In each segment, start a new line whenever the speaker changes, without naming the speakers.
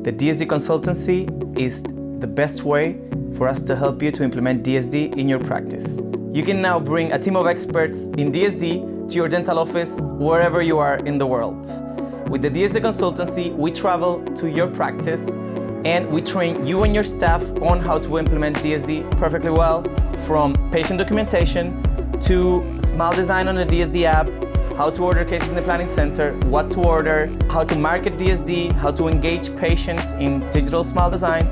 The DSD Consultancy is the best way for us to help you to implement DSD in your practice. You can now bring a team of experts in DSD to your dental office wherever you are in the world. With the DSD Consultancy, we travel to your practice and we train you and your staff on how to implement DSD perfectly well, from patient documentation to smile design on the DSD app, how to order cases in the planning center, what to order, how to market DSD, how to engage patients in digital smile design,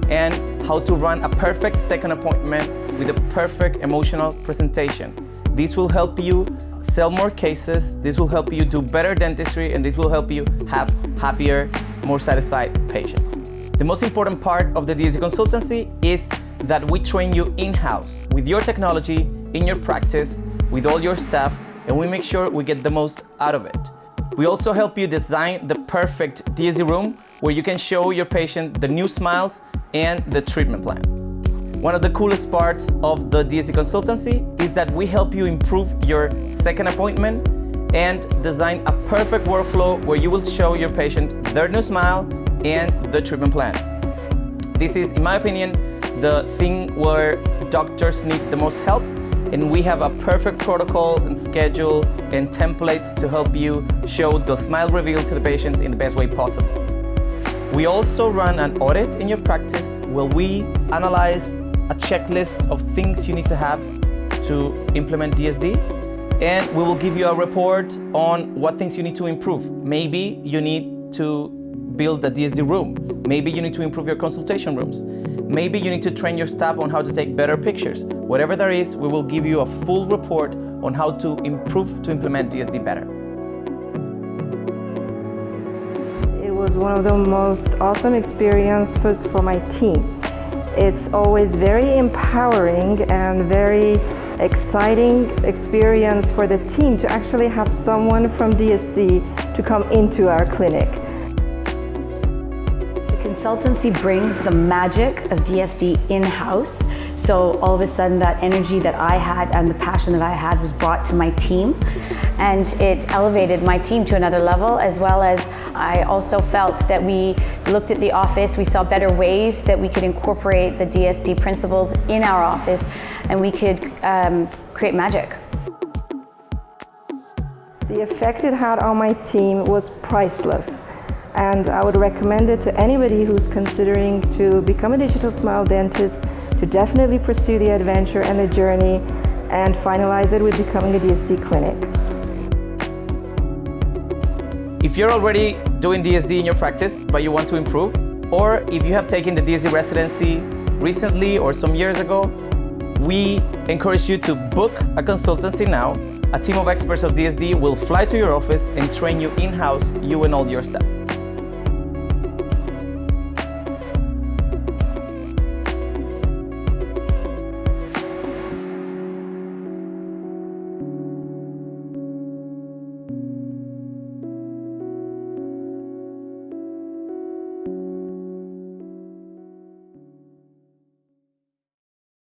and how to run a perfect second appointment with a perfect emotional presentation. This will help you sell more cases, this will help you do better dentistry, and this will help you have happier, more satisfied patients. The most important part of the DSD Consultancy is that we train you in-house with your technology, in your practice, with all your staff, and we make sure we get the most out of it. We also help you design the perfect DSD room where you can show your patient the new smiles and the treatment plan. One of the coolest parts of the DSD Consultancy is that we help you improve your second appointment and design a perfect workflow where you will show your patient their new smile and the treatment plan. This is, in my opinion, the thing where doctors need the most help, and we have a perfect protocol and schedule and templates to help you show the smile reveal to the patients in the best way possible. We also run an audit in your practice where we analyze a checklist of things you need to have to implement DSD, and we will give you a report on what things you need to improve. Maybe you need to build a DSD room. Maybe you need to improve your consultation rooms. Maybe you need to train your staff on how to take better pictures. Whatever there is, we will give you a full report on how to improve to implement DSD better.
It was one of the most awesome experiences for my team. It's always very empowering and very exciting experience for the team to actually have someone from DSD to come into our clinic.
Consultancy brings the magic of DSD in-house. So all of a sudden that energy that I had and the passion that I had was brought to my team, and it elevated my team to another level, as well as I also felt that we looked at the office, we saw better ways that we could incorporate the DSD principles in our office, and we could create magic.
The effect it had on my team was priceless. And I would recommend it to anybody who's considering to become a digital smile dentist to definitely pursue the adventure and the journey and finalize it with becoming a DSD clinic.
If you're already doing DSD in your practice but you want to improve, or if you have taken the DSD residency recently or some years ago, we encourage you to book a consultancy now. A team of experts of DSD will fly to your office and train you in-house, you and all your staff.